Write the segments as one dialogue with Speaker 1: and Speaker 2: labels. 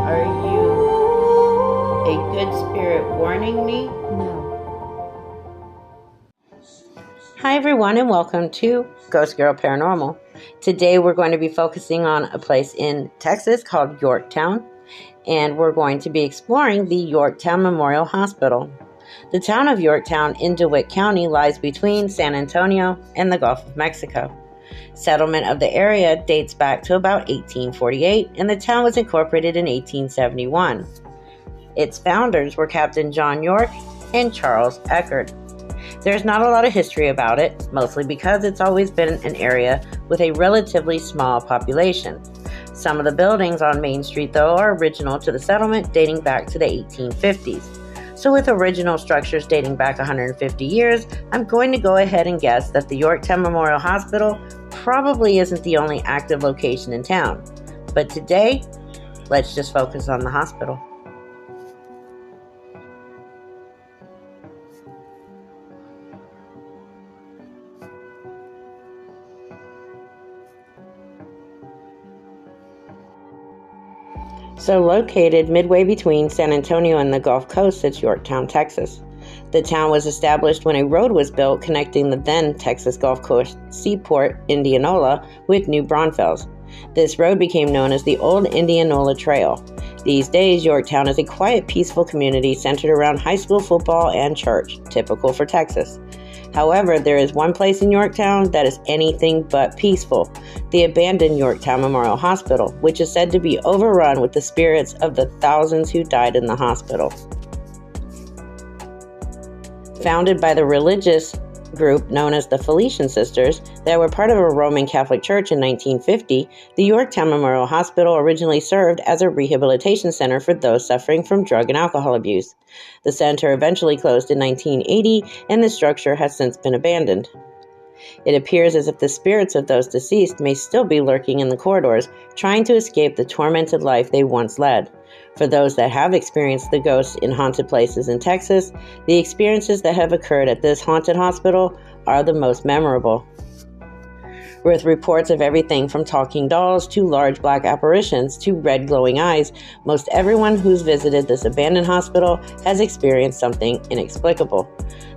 Speaker 1: Are you a good spirit warning me?
Speaker 2: No.
Speaker 1: Hi everyone, and welcome to Ghost Girl Paranormal. Today we're going to be focusing on a place in Texas called Yorktown, and we're going to be exploring the Yorktown Memorial Hospital. The town of Yorktown in DeWitt County lies between San Antonio and the Gulf of Mexico. Settlement of the area dates back to about 1848, and the town was incorporated in 1871. Its founders were Captain John York and Charles Eckert. There's not a lot of history about it, mostly because it's always been an area with a relatively small population. Some of the buildings on Main Street, though, are original to the settlement, dating back to the 1850s. So with original structures dating back 150 years, I'm going to go ahead and guess that the Yorktown Memorial Hospital probably isn't the only active location in town. But today, let's just focus on the hospital. So located midway between San Antonio and the Gulf Coast sits Yorktown, Texas. The town was established when a road was built connecting the then Texas Gulf Coast seaport, Indianola, with New Braunfels. This road became known as the Old Indianola Trail. These days, Yorktown is a quiet, peaceful community centered around high school football and church, typical for Texas. However, there is one place in Yorktown that is anything but peaceful, the abandoned Yorktown Memorial Hospital, which is said to be overrun with the spirits of the thousands who died in the hospital. Founded by the religious group known as the Felician Sisters that were part of a Roman Catholic church in 1950, the Yorktown Memorial Hospital originally served as a rehabilitation center for those suffering from drug and alcohol abuse. The center eventually closed in 1980, and the structure has since been abandoned. It appears as if the spirits of those deceased may still be lurking in the corridors, trying to escape the tormented life they once led. For those that have experienced the ghosts in haunted places in Texas, the experiences that have occurred at this haunted hospital are the most memorable. With reports of everything from talking dolls to large black apparitions to red glowing eyes, most everyone who's visited this abandoned hospital has experienced something inexplicable.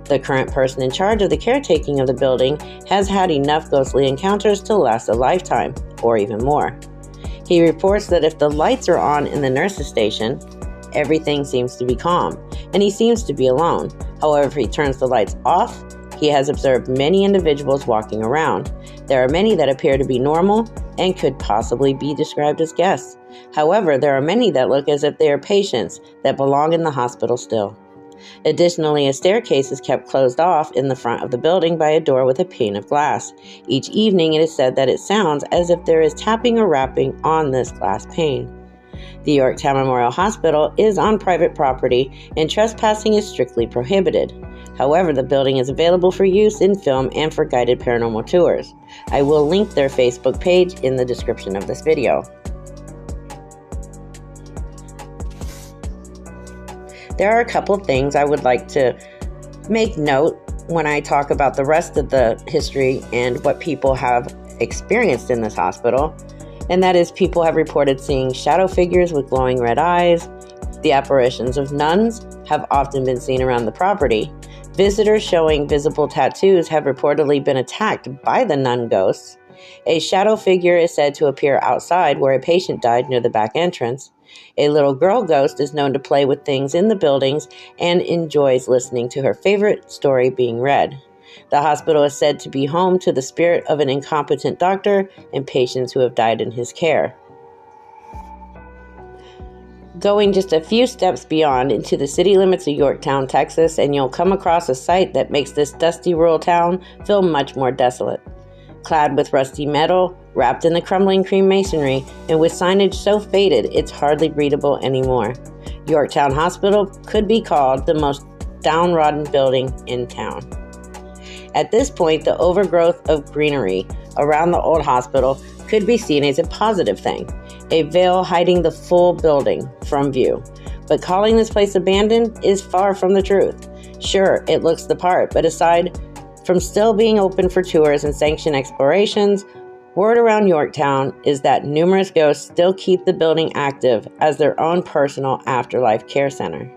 Speaker 1: The current person in charge of the caretaking of the building has had enough ghostly encounters to last a lifetime, or even more. He reports that if the lights are on in the nurse's station, everything seems to be calm, and he seems to be alone. However, if he turns the lights off, he has observed many individuals walking around. There are many that appear to be normal and could possibly be described as guests. However, there are many that look as if they are patients that belong in the hospital still. Additionally, a staircase is kept closed off in the front of the building by a door with a pane of glass. Each evening, it is said that it sounds as if there is tapping or rapping on this glass pane. The Yorktown Memorial Hospital is on private property, and trespassing is strictly prohibited. However, the building is available for use in film and for guided paranormal tours. I will link their Facebook page in the description of this video. There are a couple of things I would like to make note when I talk about the rest of the history and what people have experienced in this hospital. And that is, people have reported seeing shadow figures with glowing red eyes. The apparitions of nuns have often been seen around the property. Visitors showing visible tattoos have reportedly been attacked by the nun ghosts. A shadow figure is said to appear outside where a patient died near the back entrance. A little girl ghost is known to play with things in the buildings and enjoys listening to her favorite story being read. The hospital is said to be home to the spirit of an incompetent doctor and patients who have died in his care. Going just a few steps beyond into the city limits of Yorktown, Texas, and you'll come across a sight that makes this dusty rural town feel much more desolate. Clad with rusty metal, wrapped in the crumbling cream masonry, and with signage so faded it's hardly readable anymore, Yorktown Hospital could be called the most downtrodden building in town. At this point, the overgrowth of greenery around the old hospital could be seen as a positive thing, a veil hiding the full building from view. But calling this place abandoned is far from the truth. Sure, it looks the part, but aside from still being open for tours and sanctioned explorations, word around Yorktown is that numerous ghosts still keep the building active as their own personal afterlife care center.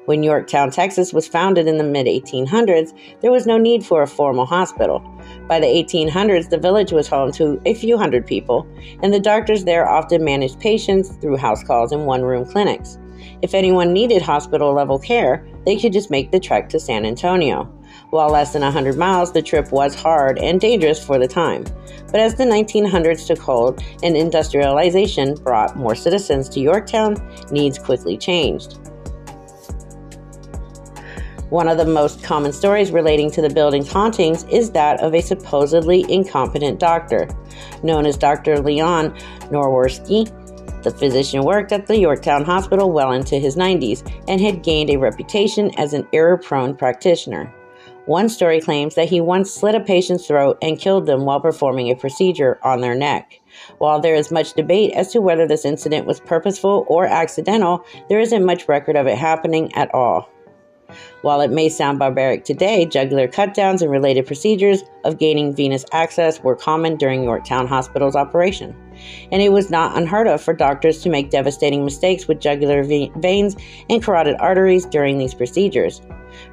Speaker 1: When Yorktown, Texas was founded in the mid-1800s, there was no need for a formal hospital. By the 1800s, the village was home to a few hundred people, and the doctors there often managed patients through house calls and one-room clinics. If anyone needed hospital-level care, they could just make the trek to San Antonio. While less than 100 miles, the trip was hard and dangerous for the time. But as the 1900s took hold and industrialization brought more citizens to Yorktown, needs quickly changed. One of the most common stories relating to the building's hauntings is that of a supposedly incompetent doctor. Known as Dr. Leon Norworski, the physician worked at the Yorktown Hospital well into his 90s and had gained a reputation as an error-prone practitioner. One story claims that he once slit a patient's throat and killed them while performing a procedure on their neck. While there is much debate as to whether this incident was purposeful or accidental, there isn't much record of it happening at all. While it may sound barbaric today, jugular cut-downs and related procedures of gaining venous access were common during Yorktown Hospital's operation. And it was not unheard of for doctors to make devastating mistakes with jugular veins and carotid arteries during these procedures.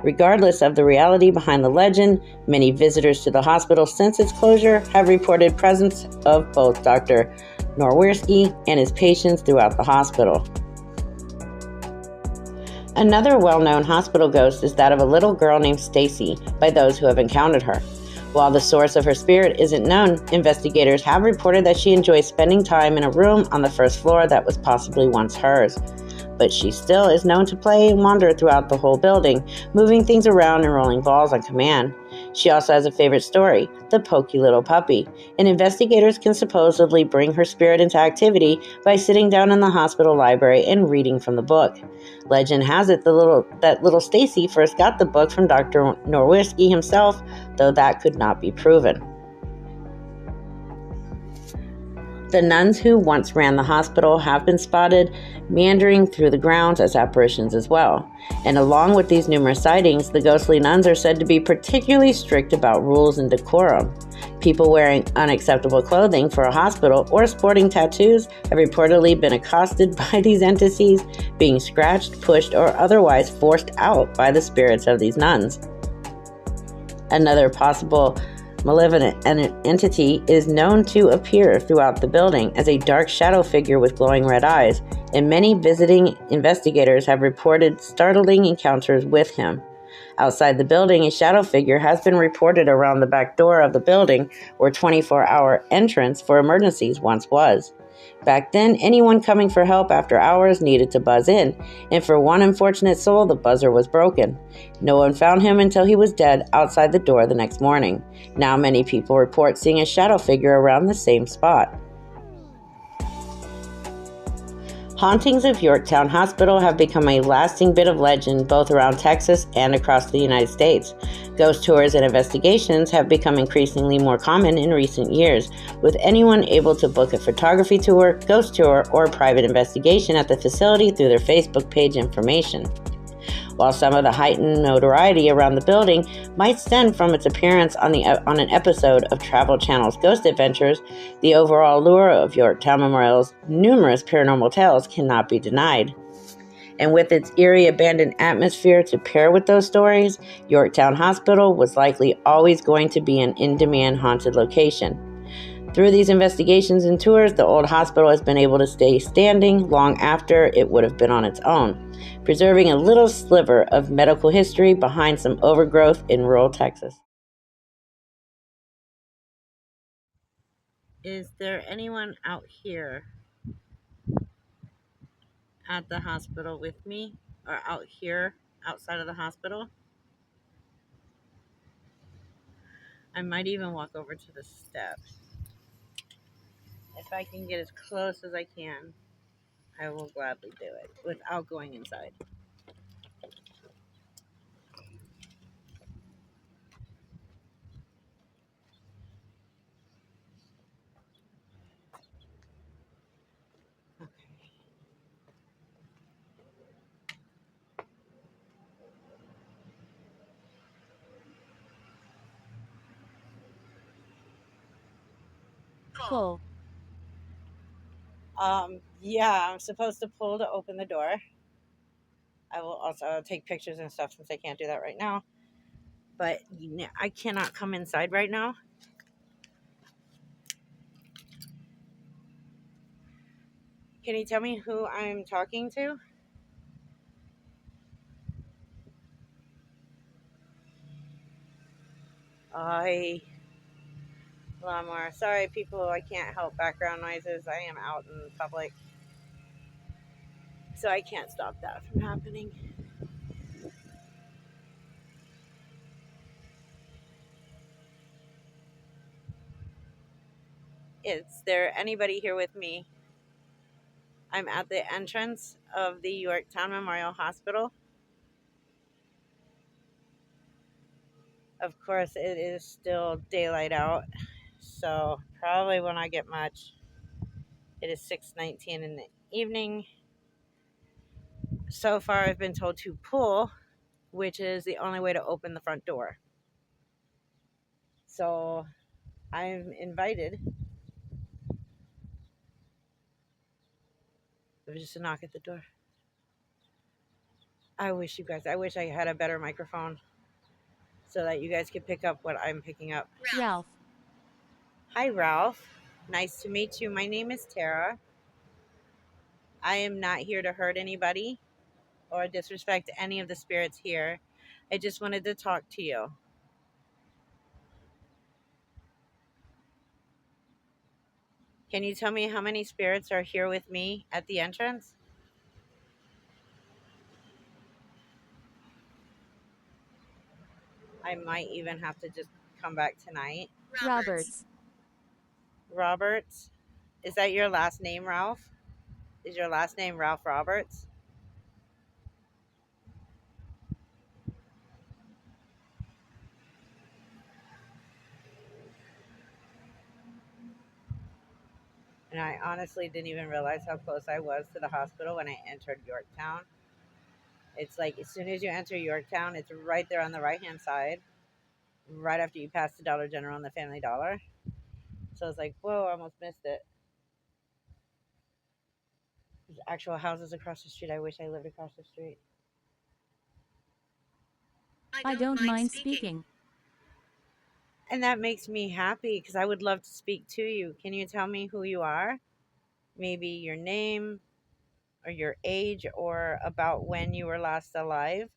Speaker 1: Regardless of the reality behind the legend, many visitors to the hospital since its closure have reported presence of both Dr. Norworski and his patients throughout the hospital. Another well-known hospital ghost is that of a little girl named Stacy by those who have encountered her. While the source of her spirit isn't known, investigators have reported that she enjoys spending time in a room on the first floor that was possibly once hers. But she still is known to play and wander throughout the whole building, moving things around and rolling balls on command. She also has a favorite story, the Pokey Little Puppy, and investigators can supposedly bring her spirit into activity by sitting down in the hospital library and reading from the book. Legend has it that little Stacy first got the book from Dr. Norworski himself, though that could not be proven. The nuns who once ran the hospital have been spotted meandering through the grounds as apparitions as well. And along with these numerous sightings, the ghostly nuns are said to be particularly strict about rules and decorum. People wearing unacceptable clothing for a hospital or sporting tattoos have reportedly been accosted by these entities, being scratched, pushed, or otherwise forced out by the spirits of these nuns. Another possible malevolent entity is known to appear throughout the building as a dark shadow figure with glowing red eyes, and many visiting investigators have reported startling encounters with him. Outside the building, a shadow figure has been reported around the back door of the building where 24-hour entrance for emergencies once was. Back then, anyone coming for help after hours needed to buzz in, and for one unfortunate soul, the buzzer was broken. No one found him until he was dead outside the door the next morning. Now many people report seeing a shadow figure around the same spot. Hauntings of Yorktown Hospital have become a lasting bit of legend both around Texas and across the United States. Ghost tours and investigations have become increasingly more common in recent years, with anyone able to book a photography tour, ghost tour, or private investigation at the facility through their Facebook page information. While some of the heightened notoriety around the building might stem from its appearance on an episode of Travel Channel's Ghost Adventures, the overall allure of Yorktown Memorial's numerous paranormal tales cannot be denied. And with its eerie abandoned atmosphere to pair with those stories, Yorktown Hospital was likely always going to be an in-demand haunted location. Through these investigations and tours, the old hospital has been able to stay standing long after it would have been on its own, preserving a little sliver of medical history behind some overgrowth in rural Texas. Is there anyone out here at the hospital with me or out here outside of the hospital? I might even walk over to the steps. If I can get as close as I can, I will gladly do it without going inside. Okay.
Speaker 2: Pull.
Speaker 1: Yeah, I'm supposed to pull to open the door. I will also take pictures and stuff since I can't do that right now. But I cannot come inside right now. Can you tell me who I'm talking to? I Lamar. Sorry, people. I can't help background noises. I am out in public, so I can't stop that from happening. Is there anybody here with me? I'm at the entrance of the Yorktown Memorial Hospital. Of course, it is still daylight out, so probably will not get much. It is 6:19 in the evening. So far, I've been told to pull, which is the only way to open the front door. So I'm invited. It was just a knock at the door. I wish I had a better microphone so that you guys could pick up what I'm picking up.
Speaker 2: Ralph.
Speaker 1: Hi, Ralph. Nice to meet you. My name is Tara. I am not here to hurt anybody or disrespect any of the spirits here. I just wanted to talk to you. Can you tell me how many spirits are here with me at the entrance? I might even have to just come back tonight.
Speaker 2: Roberts.
Speaker 1: Roberts? Is that your last name, Ralph? Is your last name Ralph Roberts? And I honestly didn't even realize how close I was to the hospital when I entered Yorktown. It's like as soon as you enter Yorktown, it's right there on the right hand side, right after you pass the Dollar General and the Family Dollar. So it's like, whoa, I almost missed it. There's actual houses across the street. I wish I lived across the street.
Speaker 2: I don't mind speaking.
Speaker 1: And that makes me happy because I would love to speak to you. Can you tell me who you are? Maybe your name or your age or about when you were last alive?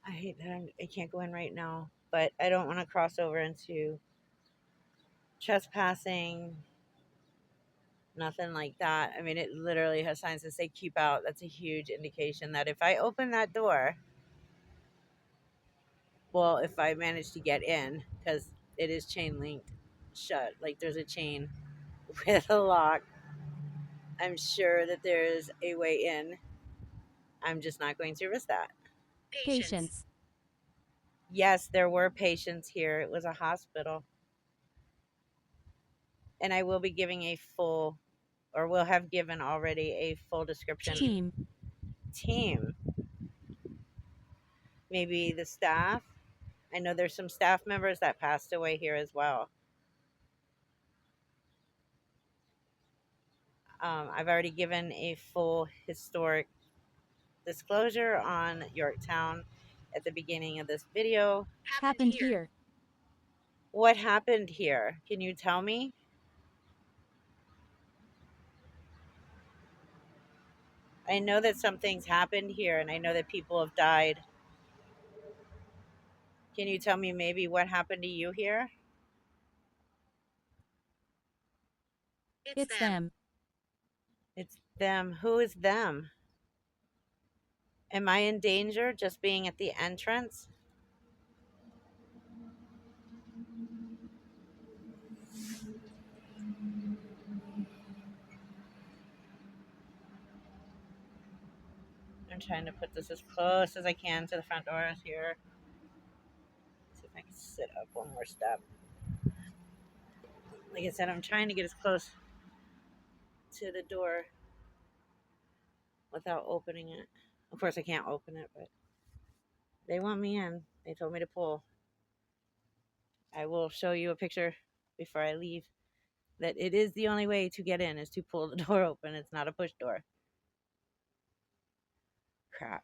Speaker 1: I hate that I can't go in right now, but I don't want to cross over into trespassing, nothing like that. I mean, it literally has signs that say keep out. That's a huge indication that if I open that door, well, if I manage to get in, because it is chain linked shut, like there's a chain with a lock, I'm sure that there's a way in. I'm just not going to risk that.
Speaker 2: Patience.
Speaker 1: Yes, there were patients here. It was a hospital. And I will be giving a full, or will have given already a full description.
Speaker 2: Team.
Speaker 1: Team. Maybe the staff. I know there's some staff members that passed away here as well. I've already given a full historic disclosure on Yorktown at the beginning of this video.
Speaker 2: Happened here.
Speaker 1: What happened here? Can you tell me? I know that some things happened here and I know that people have died. Can you tell me maybe what happened to you here?
Speaker 2: It's them.
Speaker 1: It's them. Who is them? Am I in danger just being at the entrance? I'm trying to put this as close as I can to the front doors here. See if I can sit up one more step. Like I said, I'm trying to get as close to the door without opening it. Of course, I can't open it, but they want me in. They told me to pull. I will show you a picture before I leave that it is the only way to get in is to pull the door open. It's not a push door. Crap.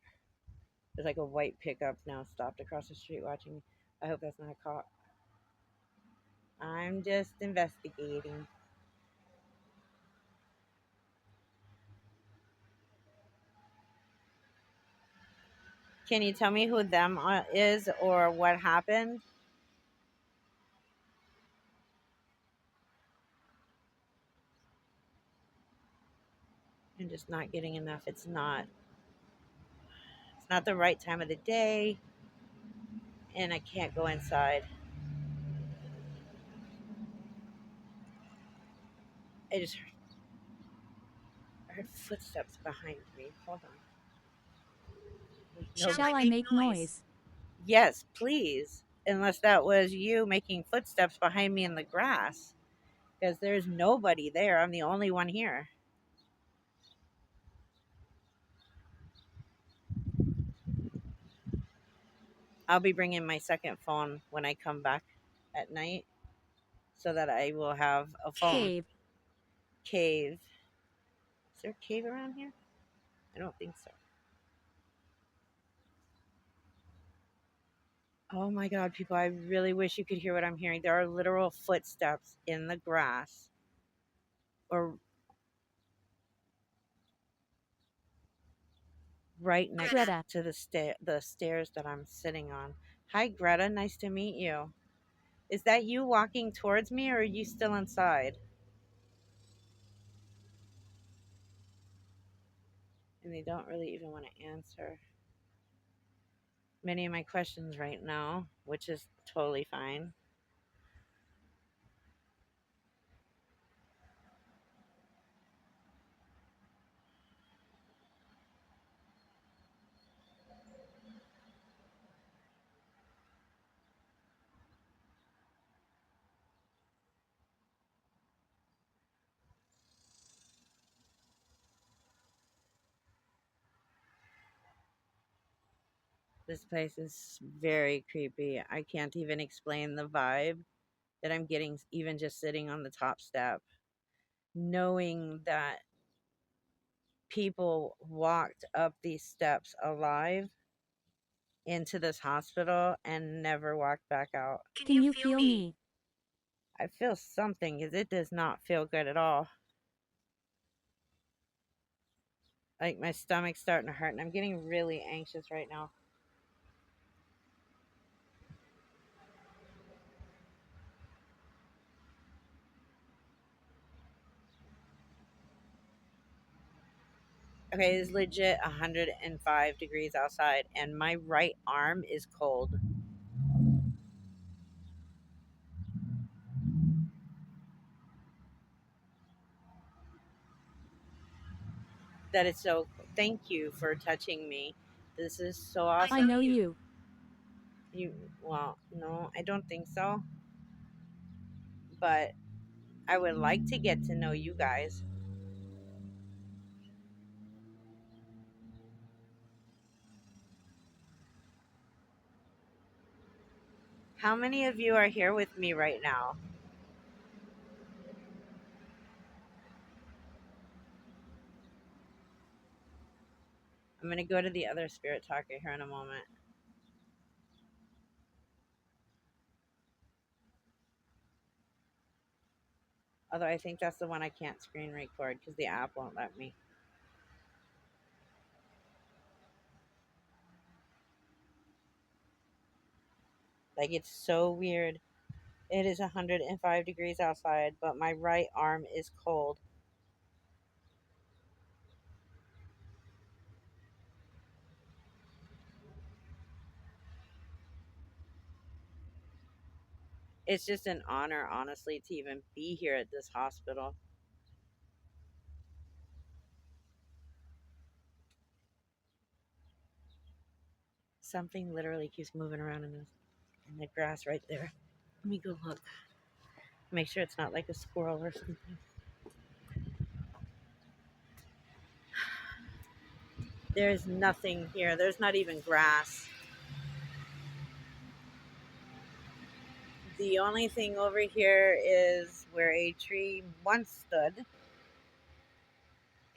Speaker 1: There's like a white pickup now stopped across the street watching me. I hope that's not a cop. I'm just investigating. Can you tell me who them is or what happened? I'm just not getting enough. It's not the right time of the day and I can't go inside. I just heard footsteps behind me. Hold on. No.
Speaker 2: Shall I make noise?
Speaker 1: Yes, please. Unless that was you making footsteps behind me in the grass. Because there's nobody there. I'm the only one here. I'll be bringing my second phone when I come back at night so that I will have a phone.
Speaker 2: Cave.
Speaker 1: Cave. Is there a cave around here? I don't think so. Oh my God, people, I really wish you could hear what I'm hearing. There are literal footsteps in the grass or right next
Speaker 2: Greta.
Speaker 1: to the stairs that I'm sitting on. Hi, Greta. Nice to meet you. Is that you walking towards me or are you still inside? And they don't really even want to answer many of my questions right now, which is totally fine. This place is very creepy. I can't even explain the vibe that I'm getting even just sitting on the top step, knowing that people walked up these steps alive into this hospital and never walked back out.
Speaker 2: Can you feel me?
Speaker 1: I feel something because it does not feel good at all. Like my stomach's starting to hurt and I'm getting really anxious right now. Okay, it's legit 105 degrees outside and my right arm is cold. That is so. Thank you for touching me. This is so awesome.
Speaker 2: I know you.
Speaker 1: Well, no, I don't think so. But I would like to get to know you guys. How many of you are here with me right now? I'm going to go to the other spirit talker here in a moment. Although I think that's the one I can't screen record because the app won't let me. Like, it's so weird. It is 105 degrees outside, but my right arm is cold. It's just an honor, honestly, to even be here at this hospital. Something literally keeps moving around in the grass right there. Let me go look. Make sure it's not like a squirrel or something. There's nothing here. There's not even grass. The only thing over here is where a tree once stood.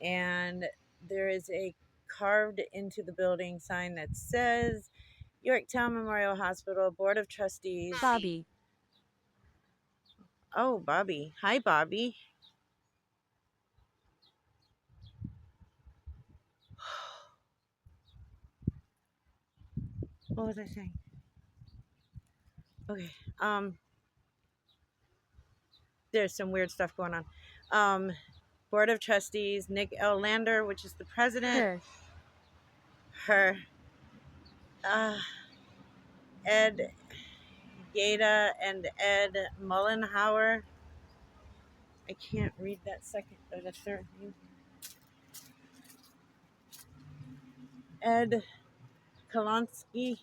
Speaker 1: And there is a carved into the building sign that says Yorktown Memorial Hospital Board of Trustees.
Speaker 2: Bobby.
Speaker 1: Oh, Bobby. Hi, Bobby. What was I saying? Okay. There's some weird stuff going on. Board of Trustees, Nick L. Lander, which is the president. Her. Ed Gata and Ed Mullenhauer. I can't read that second or the third name. Ed Kolonsky.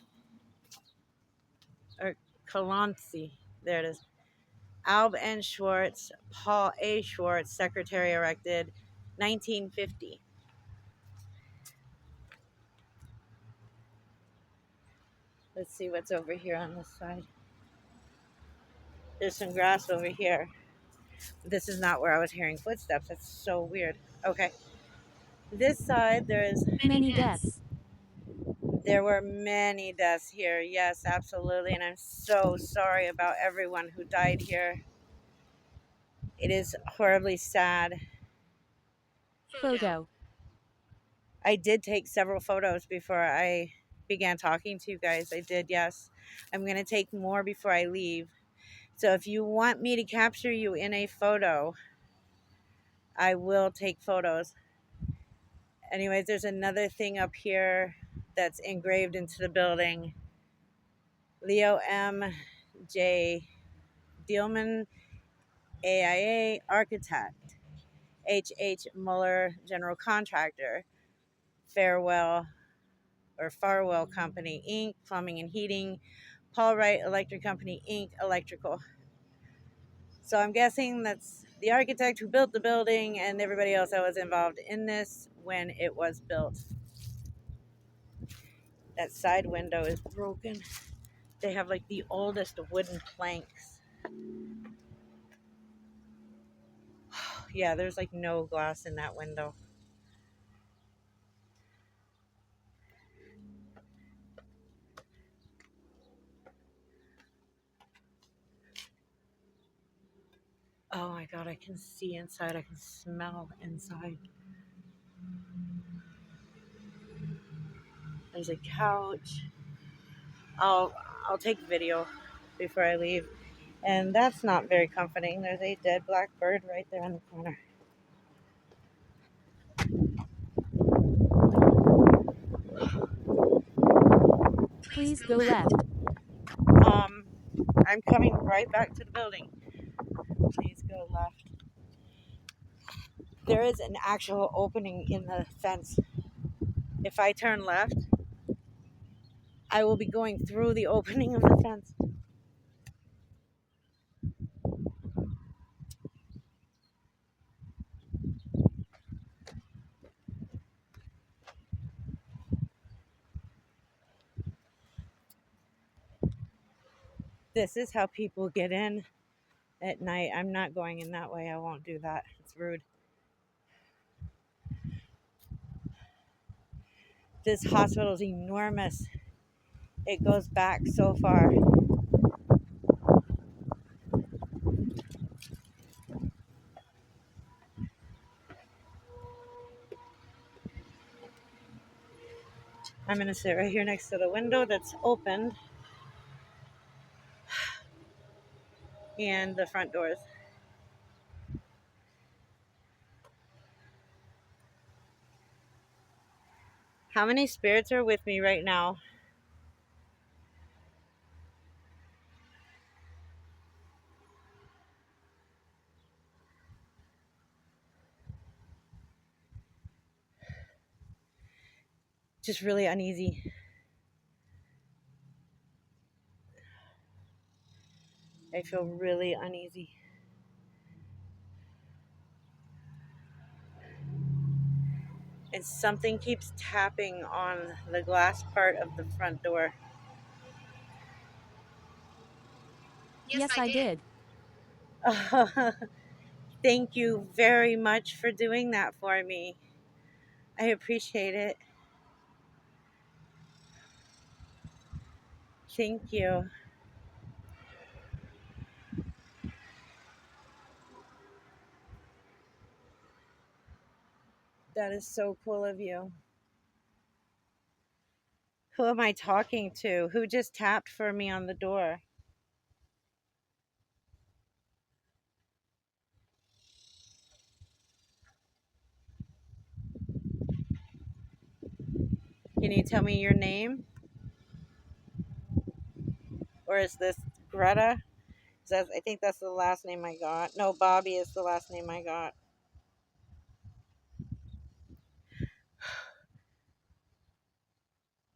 Speaker 1: Or Kolonsky. There it is. Alb N. Schwartz, Paul A. Schwartz, secretary elected, 1950. Let's see what's over here on this side. There's some grass over here. This is not where I was hearing footsteps. That's so weird. Okay. This side, there's
Speaker 2: Many deaths.
Speaker 1: There were many deaths here. Yes, absolutely. And I'm so sorry about everyone who died here. It is horribly sad.
Speaker 2: Photo.
Speaker 1: I did take several photos before I began talking to you guys. I did, yes. I'm going to take more before I leave. So if you want me to capture you in a photo, I will take photos. Anyways, there's another thing up here that's engraved into the building. Leo M. J. Dielman, AIA Architect. H.H. Muller, General Contractor. Farwell Company, Inc., Plumbing and Heating. Paul Wright Electric Company, Inc., Electrical. So I'm guessing that's the architect who built the building and everybody else that was involved in this when it was built. That side window is broken. They have like the oldest wooden planks. Yeah, there's like no glass in that window. Oh my god, I can see inside. I can smell inside. There's a couch. I'll take video before I leave. And that's not very comforting. There's a dead black bird right there in the corner.
Speaker 2: Please go left.
Speaker 1: I'm coming right back to the building. Please go left. There is an actual opening in the fence. If I turn left, I will be going through the opening of the fence. This is how people get in at night. I'm not going in that way. I won't do that. It's rude. This hospital is enormous. It goes back so far. I'm going to sit right here next to the window that's opened and the front doors. How many spirits are with me right now? Just really uneasy. I feel really uneasy. And something keeps tapping on the glass part of the front door.
Speaker 2: Yes, I did.
Speaker 1: Thank you very much for doing that for me. I appreciate it. Thank you. That is so cool of you. Who am I talking to? Who just tapped for me on the door? Can you tell me your name? Or is this Greta? I think that's the last name I got. No, Bobby is the last name I got.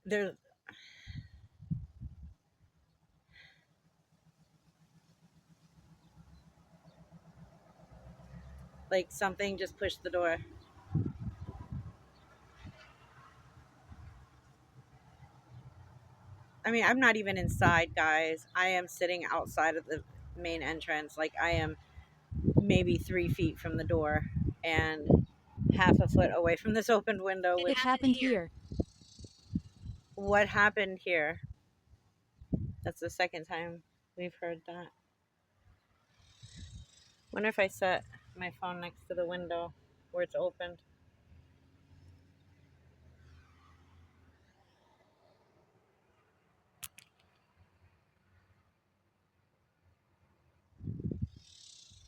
Speaker 1: There's like something just pushed the door. I mean, I'm not even inside, guys. I am sitting outside of the main entrance. Like, I am maybe 3 feet from the door and half a foot away from this open window.
Speaker 2: It happened here.
Speaker 1: What happened here? That's the second time we've heard that. Wonder if I set my phone next to the window where it's opened.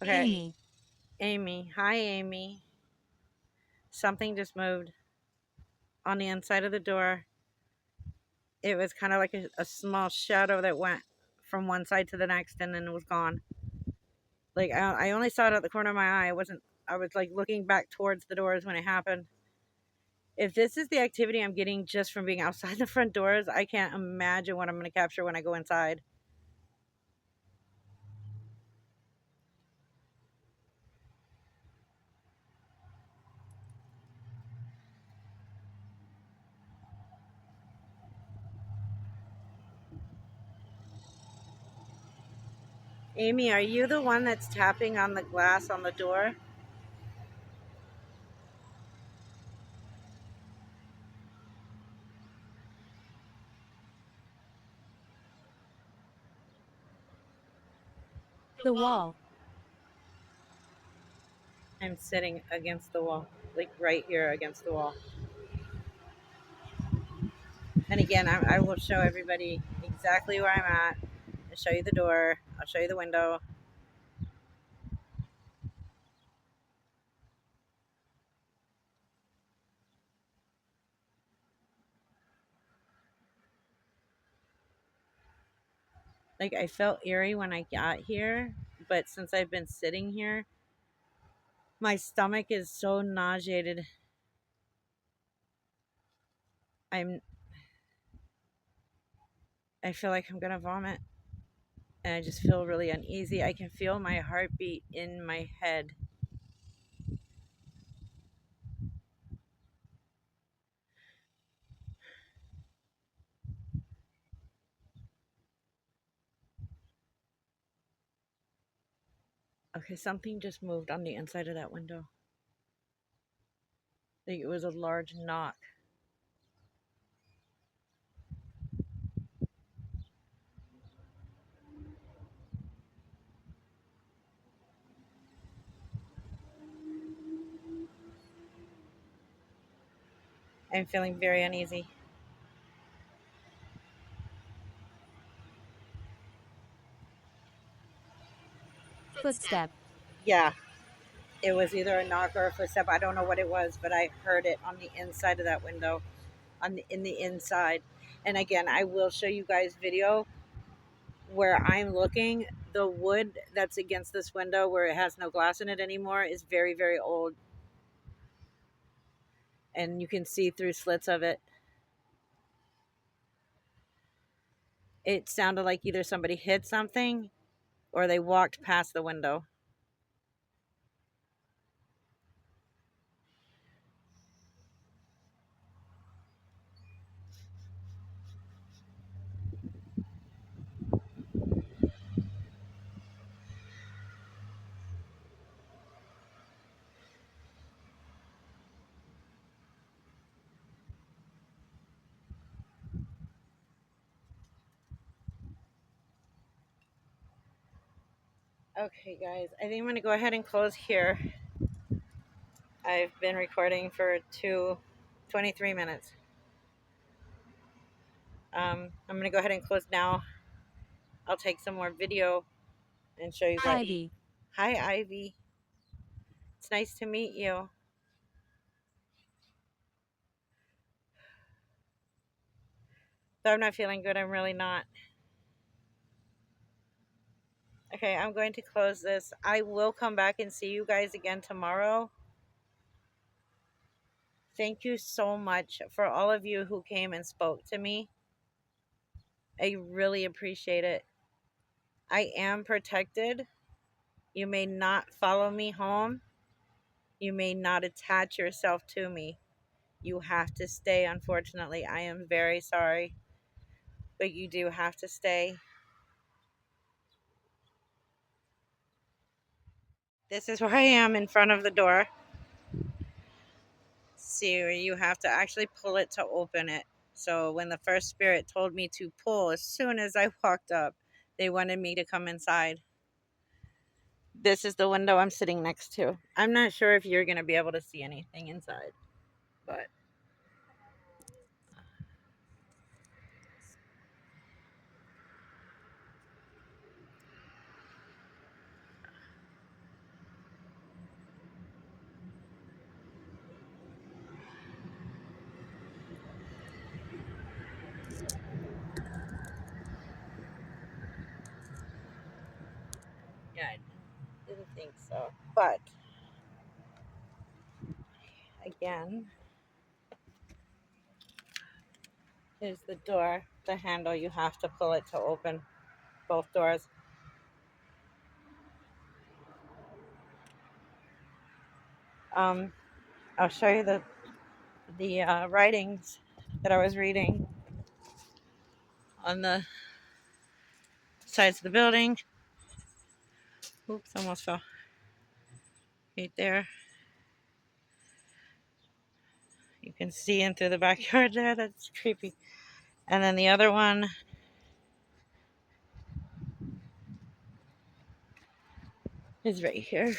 Speaker 1: Okay.
Speaker 2: Amy.
Speaker 1: Amy. Hi, Amy. Something just moved on the inside of the door. It was kind of like a small shadow that went from one side to the next and then it was gone. Like, I only saw it at the corner of my eye. I was like looking back towards the doors when it happened. If this is the activity I'm getting just from being outside the front doors, I can't imagine what I'm going to capture when I go inside. Amy, are you the one that's tapping on the glass on the door?
Speaker 2: The wall.
Speaker 1: I'm sitting against the wall, like right here against the wall. And again, I will show everybody exactly where I'm at. I'll show you the door. I'll show you the window. Like, I felt eerie when I got here, but since I've been sitting here, my stomach is so nauseated. I'm I feel like I'm gonna vomit. And I just feel really uneasy. I can feel my heartbeat in my head. Okay, something just moved on the inside of that window. Like it was a large knock. I'm feeling very uneasy.
Speaker 2: Footstep.
Speaker 1: Yeah, it was either a knock or a footstep. I don't know what it was, but I heard it on the inside of that window, in the inside. And again, I will show you guys video where I'm looking. The wood that's against this window, where it has no glass in it anymore, is very, very old, and you can see through slits of it. It sounded like either somebody hit something or they walked past the window. Okay, guys, I think I'm going to go ahead and close here. I've been recording for 23 minutes. I'm going to go ahead and close now. I'll take some more video and show you guys.
Speaker 2: Ivy.
Speaker 1: Hi, Ivy. It's nice to meet you. Though I'm not feeling good, I'm really not. Okay, I'm going to close this. I will come back and see you guys again tomorrow. Thank you so much for all of you who came and spoke to me. I really appreciate it. I am protected. You may not follow me home. You may not attach yourself to me. You have to stay, unfortunately. I am very sorry, but you do have to stay. This is where I am in front of the door. See, you have to actually pull it to open it. So when the first spirit told me to pull, as soon as I walked up, they wanted me to come inside. This is the window I'm sitting next to. I'm not sure if you're going to be able to see anything inside, but yeah, I didn't think so. But again, here's the door, the handle. You have to pull it to open both doors. Um, I'll show you the writings that I was reading on the sides of the building. Oops, almost fell. Right there. You can see in through the backyard there. That's creepy. And then the other one is right here.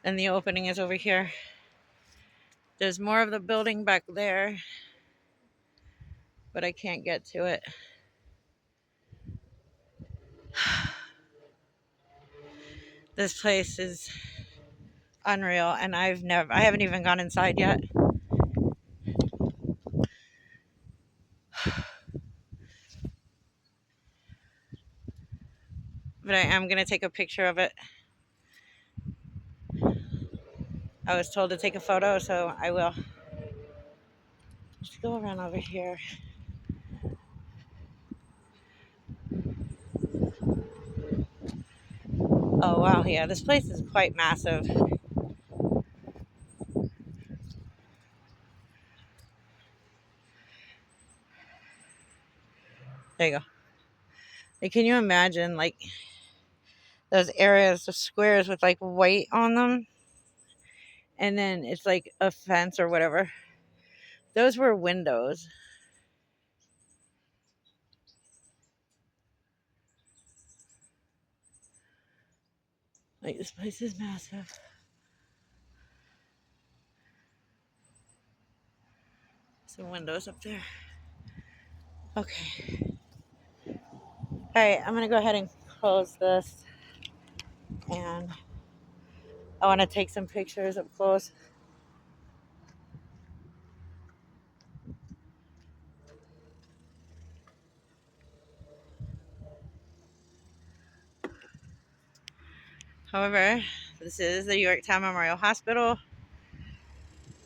Speaker 1: And the opening is over here. There's more of the building back there, but I can't get to it. This place is unreal, and I haven't even gone inside yet. But I am going to take a picture of it. I was told to take a photo, so I will. Let's go around over here. Oh, wow. Yeah, this place is quite massive. There you go. Like, can you imagine, like, those areas, the squares with, like, white on them? And then it's, like, a fence or whatever. Those were windows. Like, this place is massive. Some windows up there. Okay. All right, I'm going to go ahead and close this. And I want to take some pictures up close. However, this is the Yorktown Memorial Hospital.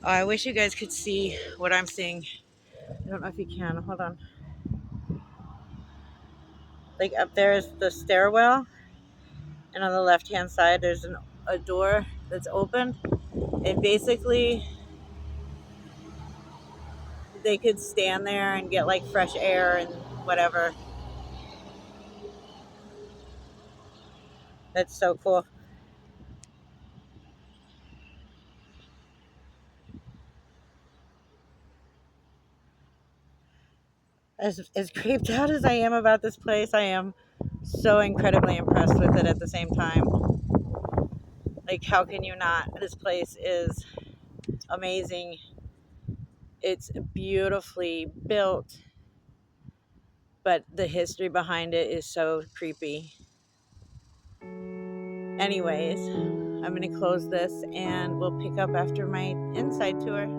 Speaker 1: Oh, I wish you guys could see what I'm seeing. I don't know if you can. Hold on. Like up there is the stairwell, and on the left-hand side there's a door that's open, and basically they could stand there and get like fresh air and whatever. That's so cool. As creeped out as I am about this place, I am so incredibly impressed with it at the same time. Like, how can you not? This place is amazing. It's beautifully built, but the history behind it is so creepy. Anyways, I'm going to close this and we'll pick up after my inside tour.